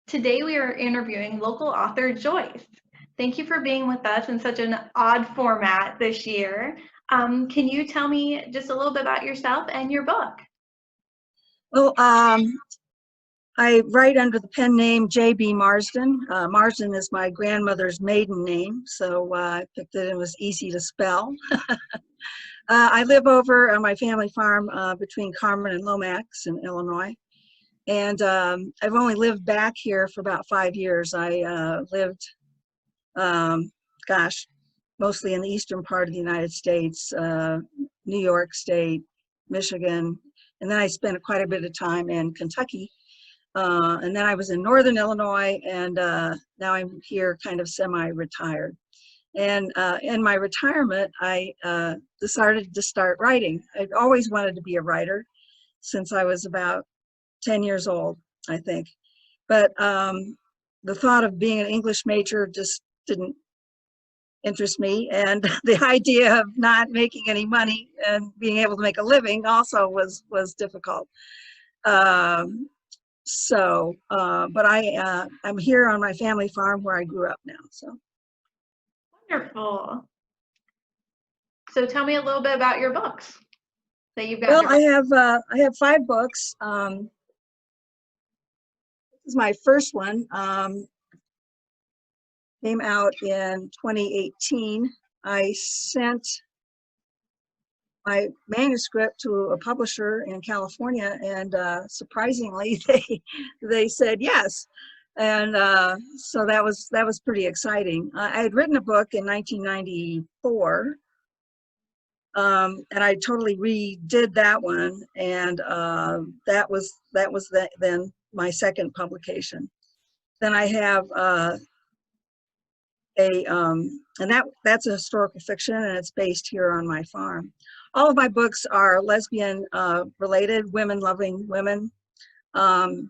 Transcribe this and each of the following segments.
Today we are interviewing local author Joyce. Thank you for being with us in such an odd format this year. Can you tell me just a little bit about yourself and your book? Well, I write under the pen name J.B. Marsden. Marsden is my grandmother's maiden name, so I picked it. It was easy to spell. I live over on my family farm between Carmen and Lomax in Illinois. And I've only lived back here for about 5 years. I lived, mostly in the eastern part of the United States, New York State, Michigan, and then I spent quite a bit of time in Kentucky. And then I was in northern Illinois, and now I'm here kind of semi-retired. And in my retirement, I decided to start writing. I'd always wanted to be a writer since I was about 10 years old, I think. But the thought of being an English major just didn't interest me. And the idea of not making any money and being able to make a living also was difficult. But I'm here on my family farm where I grew up now. So Wonderful. So tell me a little bit about your books that you've got. Well, I have 5 books. This is my first one. Came out in 2018. I sent my manuscript to a publisher in California, and surprisingly, they said yes. And so that was pretty exciting. I had written a book in 1994, and I totally redid that one, and that was then my second publication. Then I have and that's a historical fiction, and it's based here on my farm. All of my books are lesbian related, women loving women. Some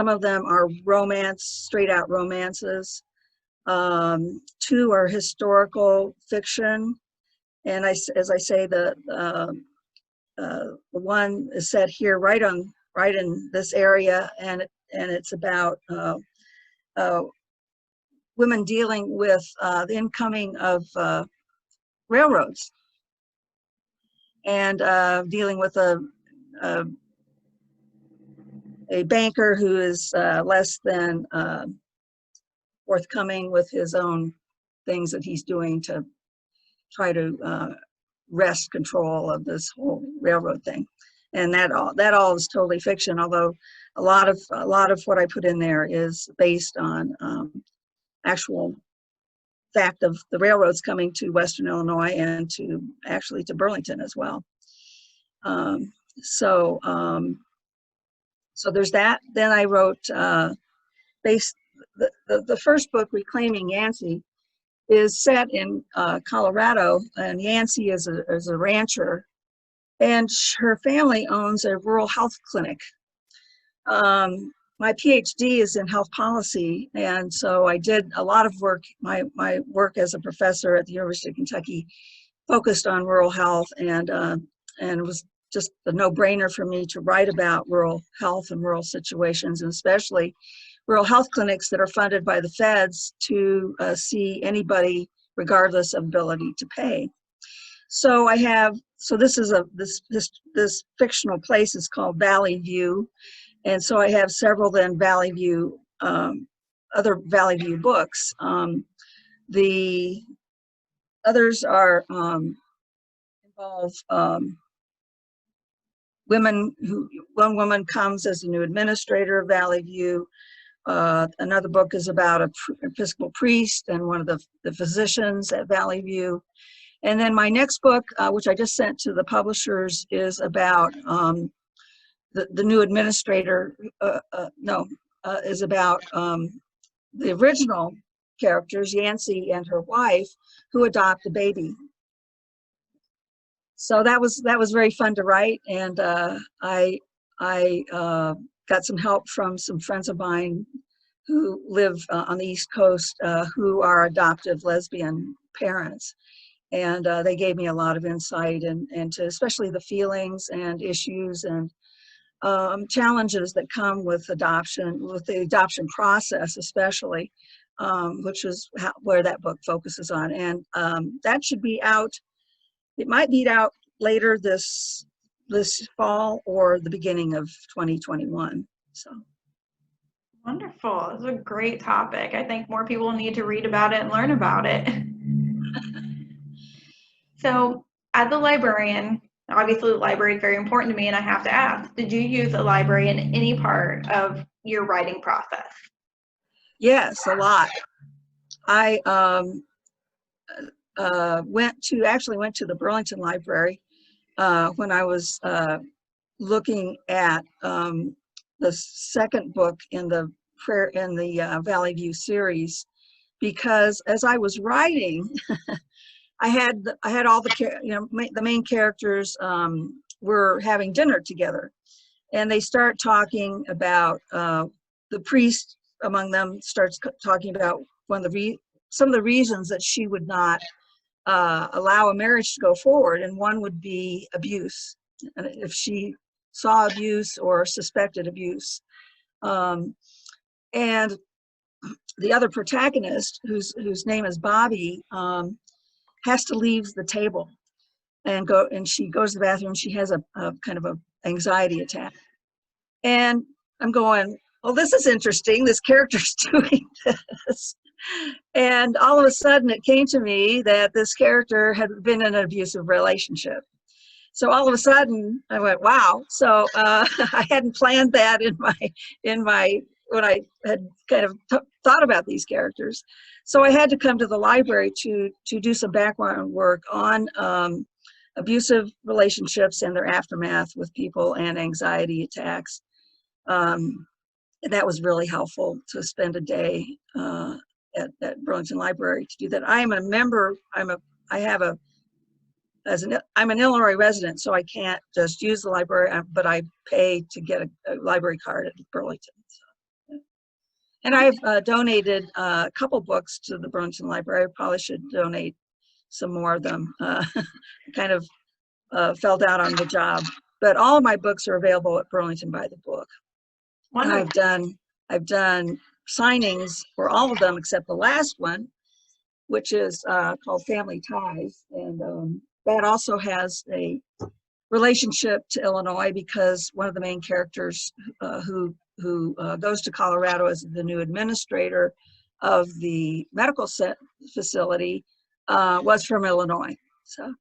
of them are romance, straight out romances. 2 are historical fiction, and as I say, the one is set here right in this area, and it's about women dealing with the incoming of railroads, and dealing with a banker who is less than forthcoming with his own things that he's doing to try to wrest control of this whole railroad thing. And that all is totally fiction, although a lot of what I put in there is based on actual fact of the railroads coming to Western Illinois and actually to Burlington as well. So there's that. Then I wrote the first book, Reclaiming Yancey, is set in Colorado, and Yancey is a rancher, and her family owns a rural health clinic. My PhD is in health policy, and so I did a lot of work. My work as a professor at the University of Kentucky focused on rural health, and it was just a no-brainer for me to write about rural health and rural situations, and especially rural health clinics that are funded by the feds to see anybody regardless of ability to pay. So this fictional place is called Valley View. And so I have several then other Valley View books. The others are involve women one woman comes as a new administrator of Valley View. Another book is about an Episcopal priest and one of the physicians at Valley View. And then my next book, which I just sent to the publishers, is about the new administrator, is about the original characters, Yancey and her wife, who adopt a baby. So that was very fun to write, and I got some help from some friends of mine who live on the East Coast who are adoptive lesbian parents. And they gave me a lot of insight into especially the feelings and issues and challenges that come with adoption, with the adoption process especially, which is where that book focuses on. And that should be out, it might be out later this fall or the beginning of 2021. So. Wonderful. It's a great topic. I think more people need to read about it and learn about it. So, as a librarian, obviously the library is very important to me, and I have to ask, did you use a library in any part of your writing process? Yes, a lot. I actually went to the Burlington Library when I was looking at the second book in the Valley View series, because as I was writing, I had all the main characters were having dinner together, and they start talking about the priest among them starts talking about some of the reasons that she would not allow a marriage to go forward, and one would be abuse, and if she saw abuse or suspected abuse. And the other protagonist, whose name is Bobby, has to leave the table and she goes to the bathroom. She has a kind of a anxiety attack, and I'm going, well, this is interesting. This character's doing this. And all of a sudden it came to me that this character had been in an abusive relationship. So all of a sudden I went, wow. So I hadn't planned that in my when I had kind of thought about these characters. So I had to come to the library to do some background work on abusive relationships and their aftermath with people and anxiety attacks. That was really helpful to spend a day at Burlington Library to do that. I am a member. I'm an Illinois resident, so I can't just use the library, but I pay to get a library card at Burlington. So. And I've donated a couple books to the Burlington Library. I probably should donate some more of them. Kind of fell down on the job, but all of my books are available at Burlington by the Book. Wonderful. And I've done signings for all of them except the last one, which is called Family Ties, and that also has a relationship to Illinois because one of the main characters who goes to Colorado as the new administrator of the medical facility was from Illinois. So.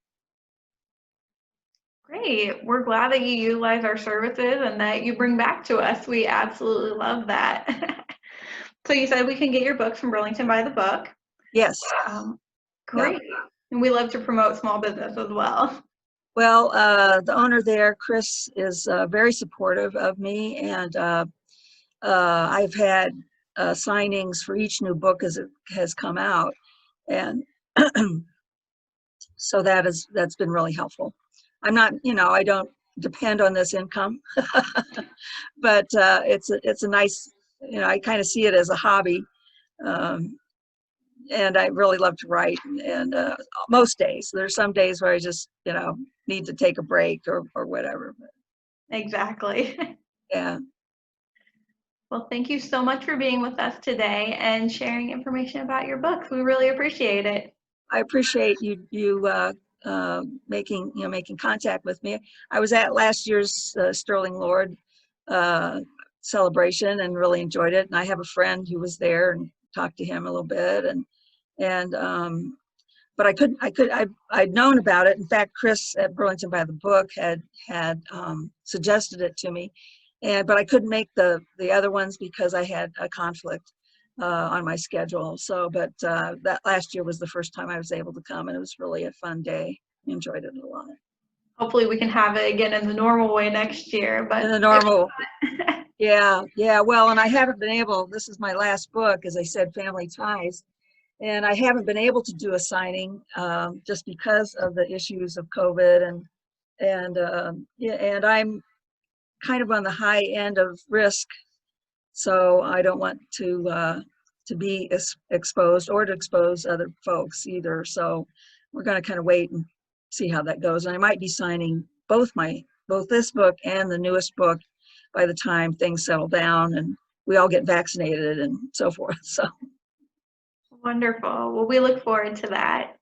Great. We're glad that you utilize our services and that you bring back to us. We absolutely love that. So you said we can get your books from Burlington by the Book. Yes. Great. Yeah. And we love to promote small business as well. Well, the owner there, Chris, is very supportive of me, and I've had signings for each new book as it has come out, and so that's been really helpful. I'm not, I don't depend on this income, but it's a nice, I kind of see it as a hobby, and I really love to write. And most days, there's some days where I just, need to take a break or whatever. Exactly. Yeah. Well, thank you so much for being with us today and sharing information about your books. We really appreciate it. I appreciate you making contact with me. I was at last year's Sterling Lord celebration and really enjoyed it. And I have a friend who was there and talked to him a little bit, but I'd known about it. In fact, Chris at Burlington by the Book had suggested it to me, but I couldn't make the other ones because I had a conflict on my schedule. So, but that last year was the first time I was able to come, and it was really a fun day. Enjoyed it a lot. Hopefully we can have it again in the normal way next year. But in the normal. Yeah. Well, and I haven't been able, this is my last book, as I said, Family Ties, and I haven't been able to do a signing just because of the issues of COVID, and I'm kind of on the high end of risk, so I don't want to be exposed or to expose other folks either. So we're going to kind of wait and see how that goes. And I might be signing both this book and the newest book by the time things settle down and we all get vaccinated and so forth. So Wonderful. Well, we look forward to that.